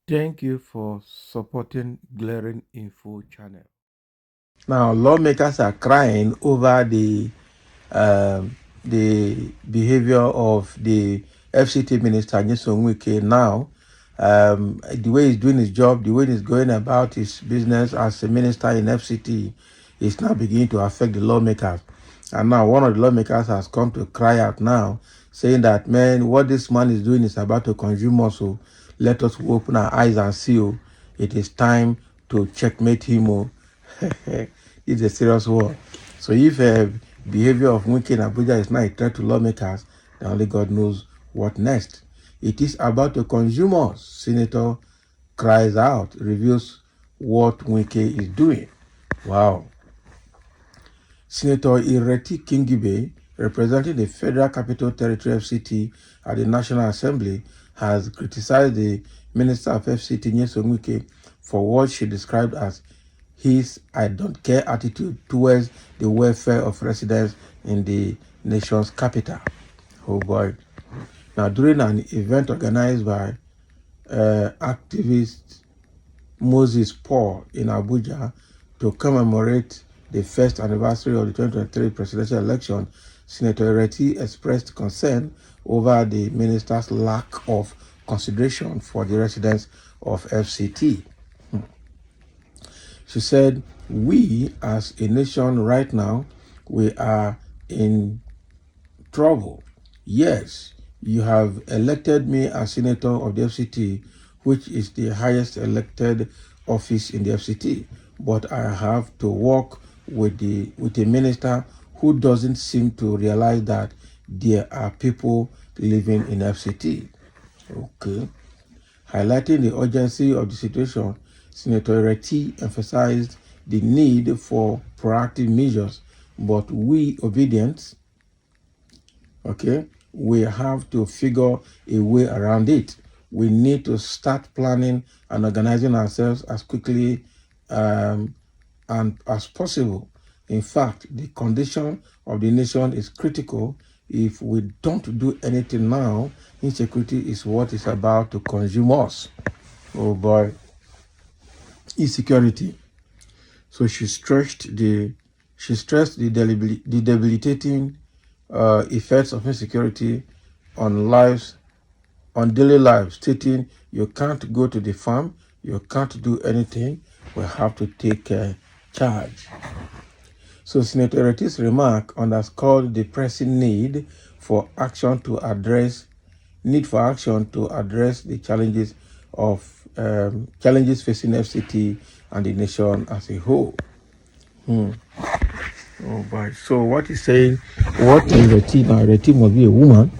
Thank you for supporting Glaring Info channel. Now, lawmakers are crying over the behavior of the FCT minister Nyesom Wike now. The way he's doing his job, the way he's going about his business as a minister in FCT is now beginning to affect the lawmakers. And now one of the lawmakers has come to cry out now, saying that, man, what this man is doing is about to consume us. So let us open our eyes and see. Oh, it is time to checkmate him. Oh. It's a serious war. So if behavior of Wike in Abuja is not a threat to lawmakers, then only God knows what next. It is about to consume us. Senator cries out, reveals what Wike is doing. Wow. Senator Ireti Kingibe, representing the Federal Capital Territory FCT at the National Assembly, has criticized the Minister of FCT Nyesom Wike for what she described as his "I don't care" attitude towards the welfare of residents in the nation's capital. Oh boy. Now, during an event organized by activist Moses Paul in Abuja to commemorate the first anniversary of the 2023 presidential election, Senator Ireti expressed concern over the minister's lack of consideration for the residents of FCT. She said, we as a nation right now, we are in trouble. Yes, you have elected me as senator of the FCT, which is the highest elected office in the FCT, but I have to work with a minister who doesn't seem to realize that there are people living in FCT. Okay. Highlighting the urgency of the situation, Senator Reti emphasized the need for proactive measures, but we obedient, okay, we have to figure a way around it. We need to start planning and organizing ourselves as quickly and as possible. In fact, the condition of the nation is critical. If we don't do anything now, insecurity is what is about to consume us. Oh boy, insecurity. So she stressed the debilitating effects of insecurity on lives, on daily lives, stating you can't go to the farm, you can't do anything. We have to take charge. So Senator Ereti's remark underscored the pressing for action to address the challenges facing FCT and the nation as a whole. Oh boy! So what he's saying, what is Reti now? Reti must be a woman.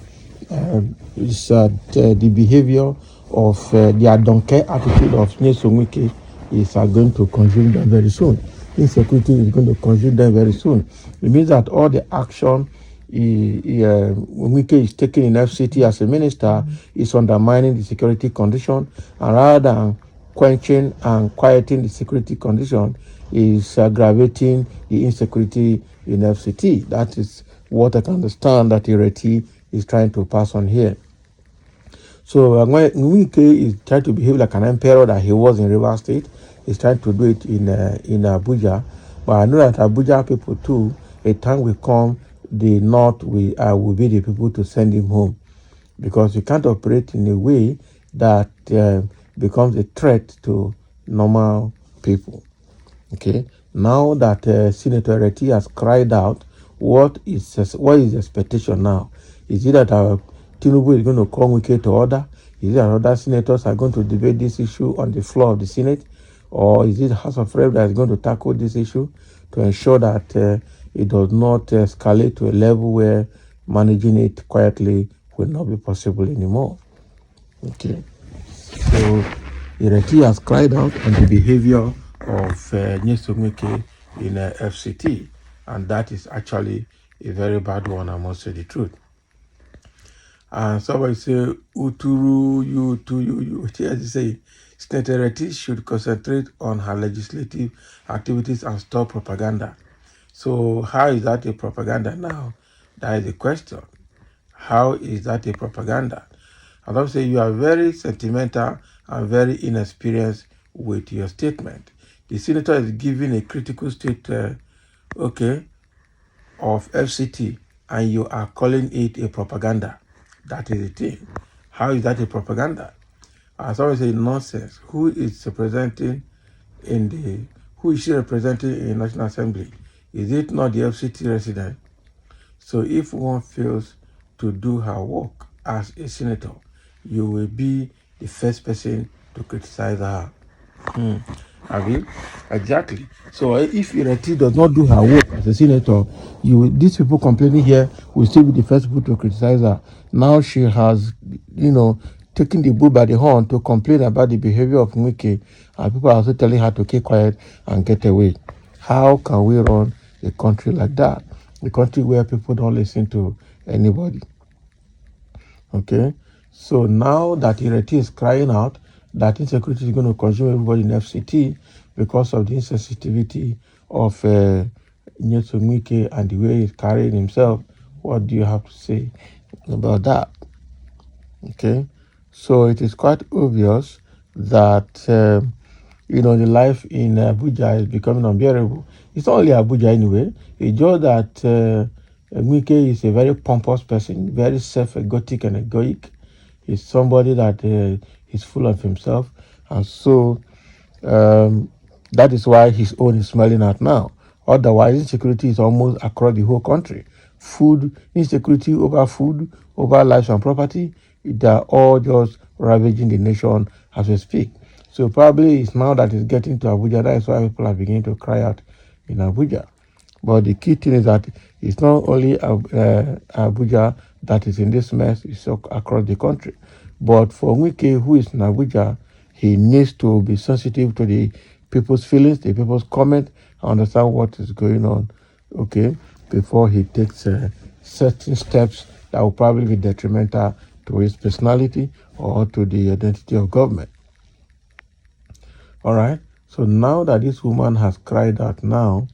Is the behavior of the I don't care attitude of Nyesom Wike is going to consume them very soon. Insecurity is going to consume them very soon. It means that all the action Wike is taking in FCT as a minister is undermining the security condition, and rather than quenching and quieting the security condition, is aggravating the insecurity in FCT. That is what I can understand that Ireti is trying to pass on here. So Wike is trying to behave like an emperor that he was in River State. He's trying to do it in Abuja. But I know that Abuja people too, a time will come, the North will be the people to send him home. Because you can't operate in a way that becomes a threat to normal people. Okay. Now that Senator Reti has cried out, what is the expectation now? Is it that Tinubu is going to call Wike to order? Is it that other senators are going to debate this issue on the floor of the Senate? Or is it the House of Reps that is going to tackle this issue to ensure that it does not escalate to a level where managing it quietly will not be possible anymore? Okay. So Ireti has cried out on the behavior of Nyesom Wike in FCT, and that is actually a very bad one, I must say the truth. And somebody say, Uturu, you, to you. Here's say, Srnator Ireti should concentrate on her legislative activities and stop propaganda. So how is that a propaganda now? That is the question. How is that a propaganda? I don't say you are very sentimental and very inexperienced with your statement. The senator is giving a critical state, of FCT, and you are calling it a propaganda. That is the thing. How is that a propaganda? As always say nonsense. Who is representing who is she representing in the National Assembly? Is it not the FCT resident? So if one fails to do her work as a senator, you will be the first person to criticize her. Have you? Exactly. So if Ireti does not do her work as a senator, these people complaining here will still be the first people to criticize her. Now she has, taken the bull by the horn to complain about the behavior of Wike, and people are also telling her to keep quiet and get away. How can we run a country like that? A country where people don't listen to anybody. Okay, so now that Ireti is crying out that insecurity is going to consume everybody in FCT because of the insensitivity of Nyesom Wike and the way he's carrying himself, what do you have to say about that? Okay, so it is quite obvious that the life in Abuja is becoming unbearable. It's not only Abuja anyway. It's just that Wike is a very pompous person, very self-egotic and egoic. He's somebody that is full of himself, and so that is why his own is smelling out now. Otherwise, insecurity is almost across the whole country. Food insecurity over lives and property, they are all just ravaging the nation as we speak. So probably it's now that it's getting to Abuja. That is why people are beginning to cry out in Abuja. But the key thing is that it's not only Abuja that is in this mess, it's across the country. But for Wike, who is in Abuja, he needs to be sensitive to the people's feelings, the people's comment, and understand what is going on, okay, before he takes certain steps that will probably be detrimental to his personality or to the identity of government. All right. So now that this woman has cried out now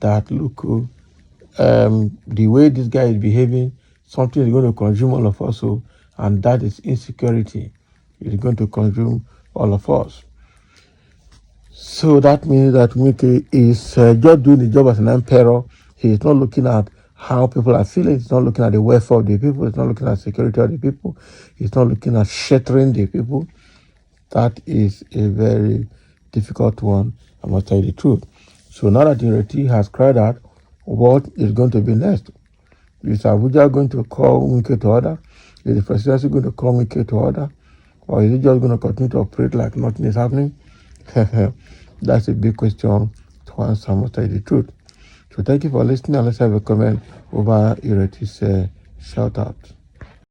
that, look, the way this guy is behaving, something is going to consume all of us, and that is insecurity. It is going to consume all of us. So that means that Wike is just doing the job as an emperor. He is not looking at how people are feeling. He's not looking at the welfare of the people. He's not looking at security of the people. He's not looking at sheltering the people. That is a very difficult one, I must tell you the truth. So now that Ireti has cried out, what is going to be next? Is Abuja going to call Wike to order? Is the presidency going to call Wike to order? Or is it just going to continue to operate like nothing is happening? That's a big question to answer, I must tell you the truth. So thank you for listening, and let's have a comment over Ireti's shout out.